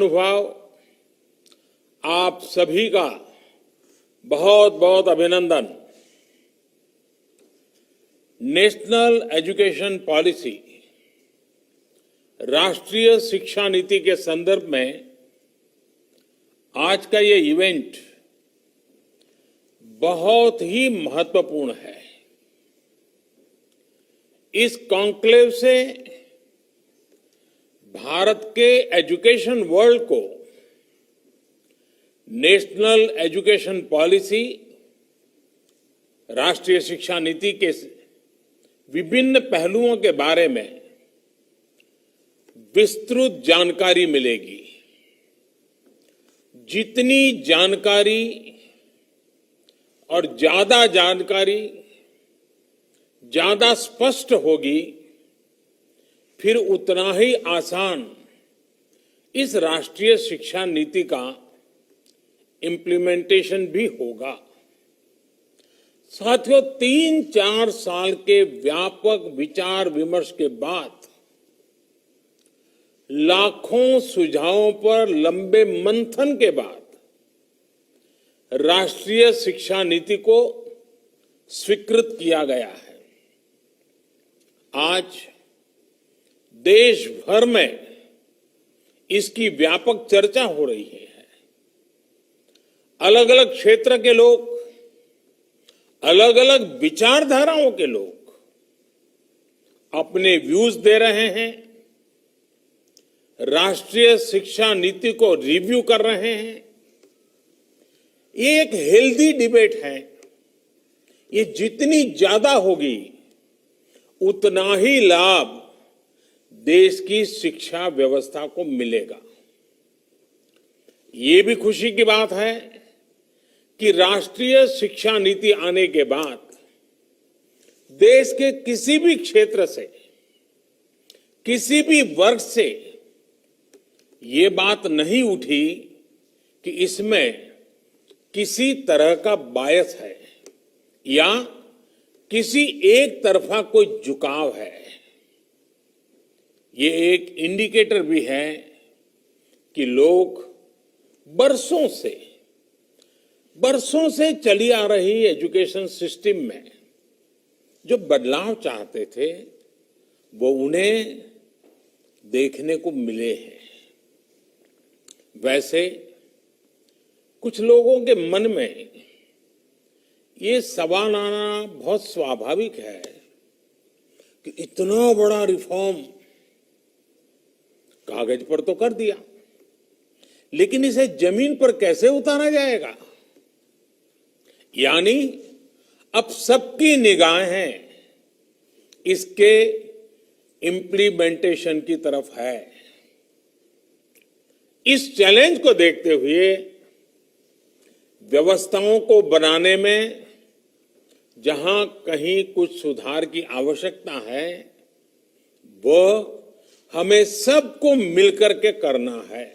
महानुभाव, आप सभी का बहुत बहुत अभिनंदन। नेशनल एजुकेशन पॉलिसी, राष्ट्रीय शिक्षा नीति के संदर्भ में आज का ये इवेंट बहुत ही महत्वपूर्ण है। इस कॉन्क्लेव से भारत के एजुकेशन वर्ल्ड को नेशनल एजुकेशन पॉलिसी, राष्ट्रीय शिक्षा नीति के विभिन्न पहलुओं के बारे में विस्तृत जानकारी मिलेगी। जितनी जानकारी और ज्यादा जानकारी ज्यादा स्पष्ट होगी, फिर उतना ही आसान इस राष्ट्रीय शिक्षा नीति का इम्प्लीमेंटेशन भी होगा। साथियों, 3-4 साल के व्यापक विचार विमर्श के बाद लाखों सुझावों पर लंबे मंथन के बाद राष्ट्रीय शिक्षा नीति को स्वीकृत किया गया है। आज देश भर में इसकी व्यापक चर्चा हो रही है। अलग अलग क्षेत्र के लोग, अलग अलग विचारधाराओं के लोग अपने व्यूज दे रहे हैं, राष्ट्रीय शिक्षा नीति को रिव्यू कर रहे हैं। ये एक हेल्दी डिबेट है। ये जितनी ज्यादा होगी, उतना ही लाभ देश की शिक्षा व्यवस्था को मिलेगा। ये भी खुशी की बात है कि राष्ट्रीय शिक्षा नीति आने के बाद देश के किसी भी क्षेत्र से, किसी भी वर्ग से ये बात नहीं उठी कि इसमें किसी तरह का बायस है या किसी एक तरफा कोई झुकाव है। ये एक इंडिकेटर भी है कि लोग बरसों से चली आ रही एजुकेशन सिस्टम में जो बदलाव चाहते थे, वो उन्हें देखने को मिले हैं। वैसे कुछ लोगों के मन में ये सवाल आना बहुत स्वाभाविक है कि इतना बड़ा रिफॉर्म कागज पर तो कर दिया, लेकिन इसे जमीन पर कैसे उतारा जाएगा। यानी अब सबकी निगाहें इसके इम्प्लीमेंटेशन की तरफ है। इस चैलेंज को देखते हुए व्यवस्थाओं को बनाने में जहां कहीं कुछ सुधार की आवश्यकता है, वह हमें सबको मिलकर के करना है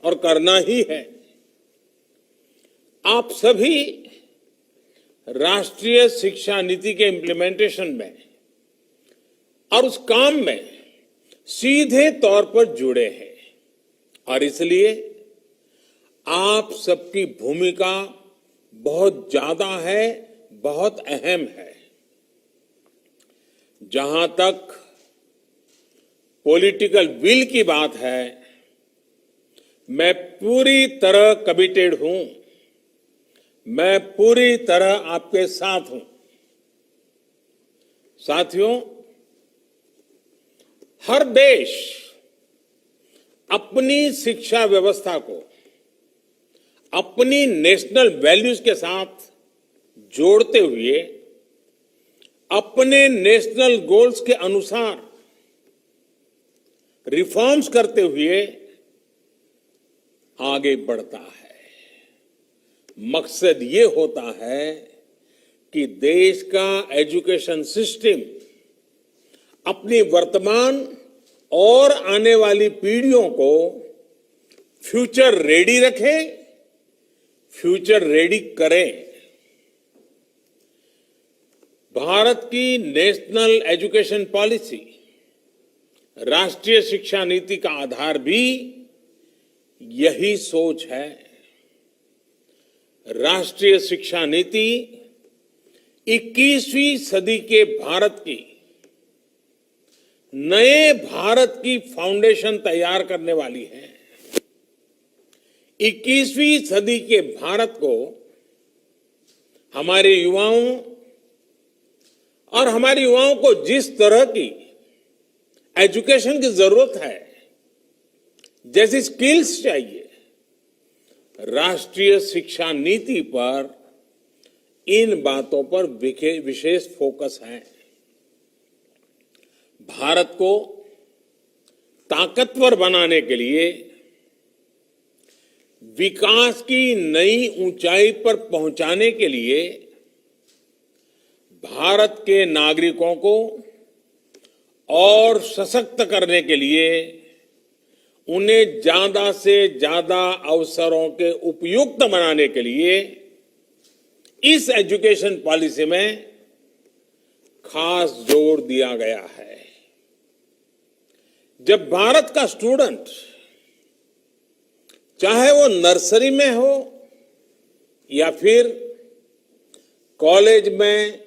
और करना ही है। आप सभी राष्ट्रीय शिक्षा नीति के इम्प्लीमेंटेशन में और उस काम में सीधे तौर पर जुड़े हैं और इसलिए आप सबकी भूमिका बहुत ज्यादा है, बहुत अहम है। जहां तक पॉलिटिकल विल की बात है, मैं पूरी तरह कमिटेड हूं, मैं पूरी तरह आपके साथ हूं। साथियों, हर देश अपनी शिक्षा व्यवस्था को अपनी नेशनल वैल्यूज के साथ जोड़ते हुए अपने नेशनल गोल्स के अनुसार रिफॉर्म्स करते हुए आगे बढ़ता है। मकसद ये होता है कि देश का एजुकेशन सिस्टम अपनी वर्तमान और आने वाली पीढ़ियों को फ्यूचर रेडी रखे, फ्यूचर रेडी करें। भारत की नेशनल एजुकेशन पॉलिसी, राष्ट्रीय शिक्षा नीति का आधार भी यही सोच है। राष्ट्रीय शिक्षा नीति 21वीं सदी के भारत की, नए भारत की फाउंडेशन तैयार करने वाली है। 21वीं सदी के भारत को हमारे युवाओं और हमारे युवाओं को जिस तरह की एजुकेशन की जरूरत है, जैसी स्किल्स चाहिए, राष्ट्रीय शिक्षा नीति पर इन बातों पर विशेष फोकस है। भारत को ताकतवर बनाने के लिए, विकास की नई ऊंचाई पर पहुंचाने के लिए भारत के नागरिकों को और सशक्त करने के लिए उन्हें ज्यादा से ज्यादा अवसरों के उपयुक्त बनाने के लिए इस एजुकेशन पॉलिसी में खास जोर दिया गया है। जब भारत का स्टूडेंट, चाहे वो नर्सरी में हो या फिर कॉलेज में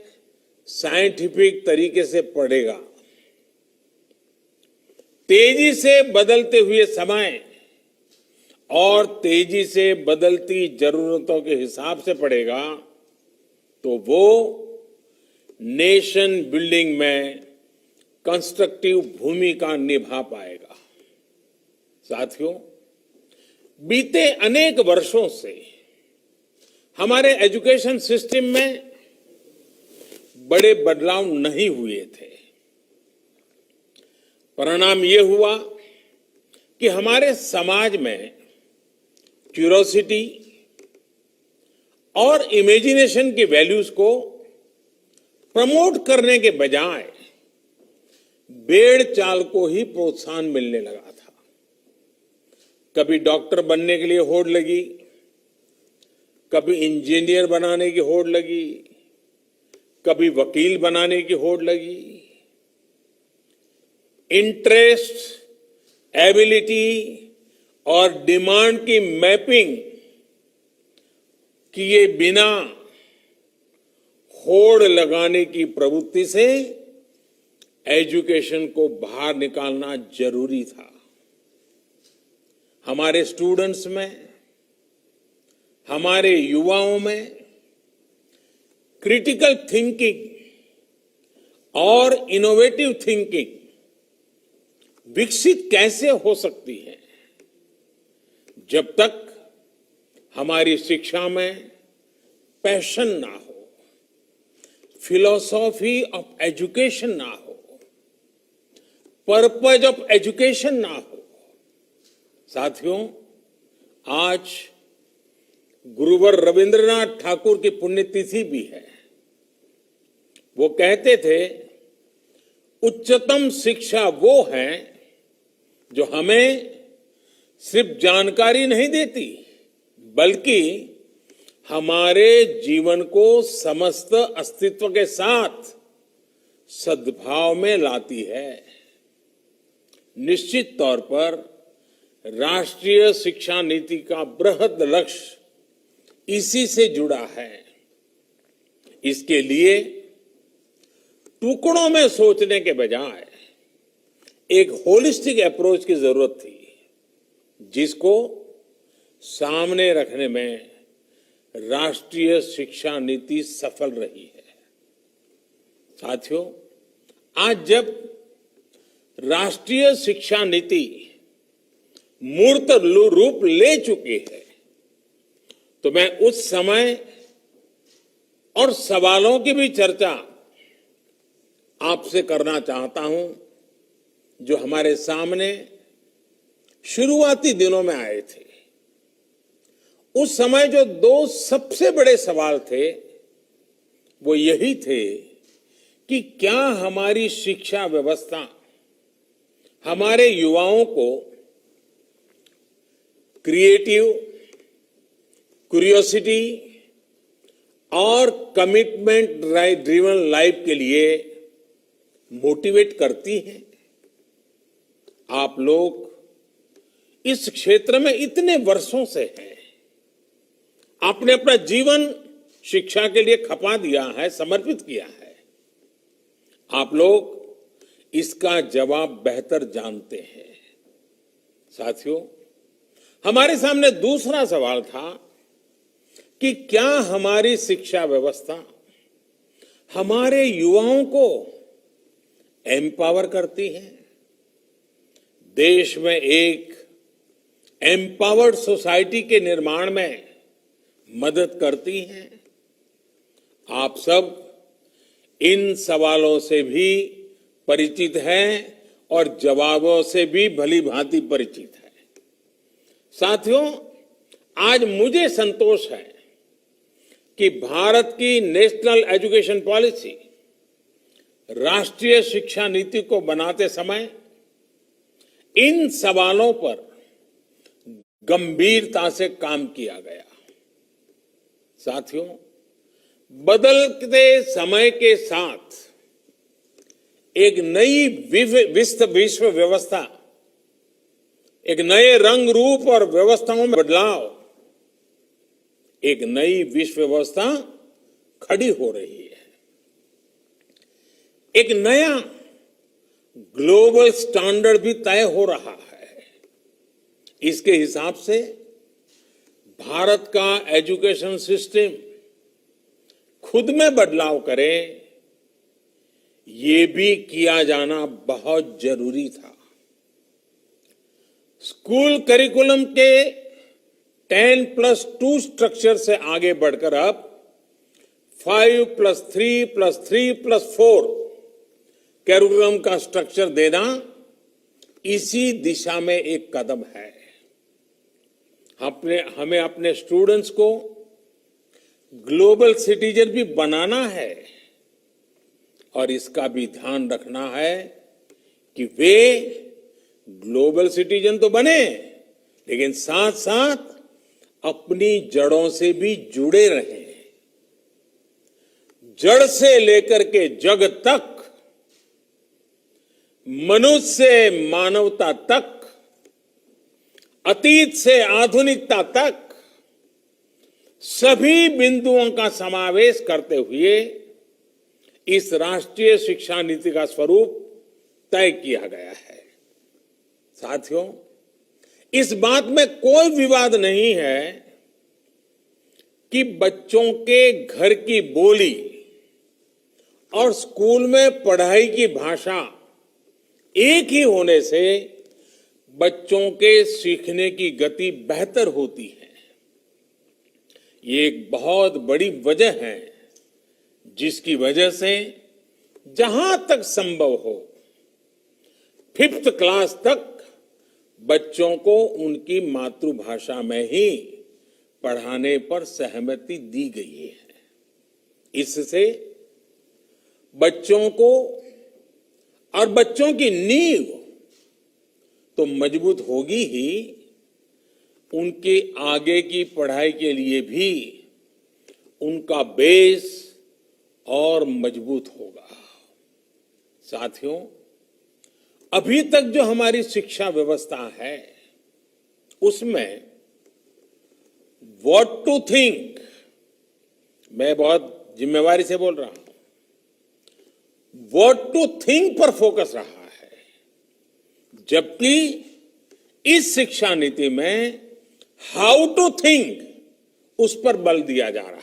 साइंटिफिक तरीके से पढ़ेगा, तेजी से बदलते हुए समय और तेजी से बदलती जरूरतों के हिसाब से पढ़ेगा, तो वो नेशन बिल्डिंग में कंस्ट्रक्टिव भूमिका निभा पाएगा। साथियों, बीते अनेक वर्षों से हमारे एजुकेशन सिस्टम में बड़े बदलाव नहीं हुए थे। परिणाम ये हुआ कि हमारे समाज में क्यूरोसिटी और इमेजिनेशन की वैल्यूज को प्रमोट करने के बजाय भेड़ चाल को ही प्रोत्साहन मिलने लगा था। कभी डॉक्टर बनने के लिए होड़ लगी, कभी इंजीनियर बनाने की होड़ लगी, कभी वकील बनाने की होड़ लगी। इंटरेस्ट, एबिलिटी और डिमांड की मैपिंग किए बिना होड़ लगाने की प्रवृत्ति से एजुकेशन को बाहर निकालना जरूरी था। हमारे स्टूडेंट्स में, हमारे युवाओं में क्रिटिकल थिंकिंग और इनोवेटिव थिंकिंग विकसित कैसे हो सकती है, जब तक हमारी शिक्षा में पैशन ना हो, फिलॉसफी ऑफ एजुकेशन ना हो, पर्पज ऑफ एजुकेशन ना हो। साथियों, आज गुरुवर रविंद्रनाथ ठाकुर की पुण्यतिथि भी है। वो कहते थे, उच्चतम शिक्षा वो है जो हमें सिर्फ जानकारी नहीं देती, बल्कि हमारे जीवन को समस्त अस्तित्व के साथ सद्भाव में लाती है। निश्चित तौर पर राष्ट्रीय शिक्षा नीति का बृहद लक्ष्य इसी से जुड़ा है। इसके लिए टुकड़ों में सोचने के बजाय एक होलिस्टिक अप्रोच की जरूरत थी, जिसको सामने रखने में राष्ट्रीय शिक्षा नीति सफल रही है। साथियों, आज जब राष्ट्रीय शिक्षा नीति मूर्त रूप ले चुकी है, तो मैं उस समय और सवालों की भी चर्चा आपसे करना चाहता हूं, जो हमारे सामने शुरुआती दिनों में आए थे। उस समय जो दो सबसे बड़े सवाल थे, वो यही थे कि क्या हमारी शिक्षा व्यवस्था हमारे युवाओं को क्रिएटिव, क्यूरियोसिटी और कमिटमेंट ड्रिवन लाइफ के लिए मोटिवेट करती है। आप लोग इस क्षेत्र में इतने वर्षों से हैं, आपने अपना जीवन शिक्षा के लिए खपा दिया है, समर्पित किया है। आप लोग इसका जवाब बेहतर जानते हैं। साथियों, हमारे सामने दूसरा सवाल था कि क्या हमारी शिक्षा व्यवस्था हमारे युवाओं को एम्पावर करती है, देश में एक एम्पावर्ड सोसाइटी के निर्माण में मदद करती है। आप सब इन सवालों से भी परिचित हैं और जवाबों से भी भली भांति परिचित हैं। साथियों, आज मुझे संतोष है कि भारत की नेशनल एजुकेशन पॉलिसी, राष्ट्रीय शिक्षा नीति को बनाते समय इन सवालों पर गंभीरता से काम किया गया। साथियों, बदलते समय के साथ एक नई विश्व व्यवस्था, एक नए रंग रूप और व्यवस्थाओं में बदलाव, एक नई विश्व व्यवस्था खड़ी हो रही है। एक नया ग्लोबल स्टैंडर्ड भी तय हो रहा है। इसके हिसाब से भारत का एजुकेशन सिस्टम खुद में बदलाव करे, ये भी किया जाना बहुत जरूरी था। स्कूल करिकुलम के 10+2 स्ट्रक्चर से आगे बढ़कर अब 5+3+3+4 करिकुलम का स्ट्रक्चर देना इसी दिशा में एक कदम है। हमें अपने स्टूडेंट्स को ग्लोबल सिटीजन भी बनाना है और इसका भी ध्यान रखना है कि वे ग्लोबल सिटीजन तो बने, लेकिन साथ साथ अपनी जड़ों से भी जुड़े रहें। जड़ से लेकर के जग तक, मनुष्य से मानवता तक, अतीत से आधुनिकता तक सभी बिंदुओं का समावेश करते हुए इस राष्ट्रीय शिक्षा नीति का स्वरूप तय किया गया है। साथियों, इस बात में कोई विवाद नहीं है कि बच्चों के घर की बोली और स्कूल में पढ़ाई की भाषा एक ही होने से बच्चों के सीखने की गति बेहतर होती है। ये एक बहुत बड़ी वजह है जिसकी वजह से जहां तक संभव हो 5th क्लास तक बच्चों को उनकी मातृभाषा में ही पढ़ाने पर सहमति दी गई है। इससे बच्चों को और बच्चों की नींव तो मजबूत होगी ही, उनके आगे की पढ़ाई के लिए भी उनका बेस और मजबूत होगा। साथियों, अभी तक जो हमारी शिक्षा व्यवस्था है उसमें व्हाट टू थिंक, मैं बहुत जिम्मेवारी से बोल रहा हूं, व्हाट टू थिंक पर फोकस रहा है, जबकि इस शिक्षा नीति में हाउ टू थिंक उस पर बल दिया जा रहा है।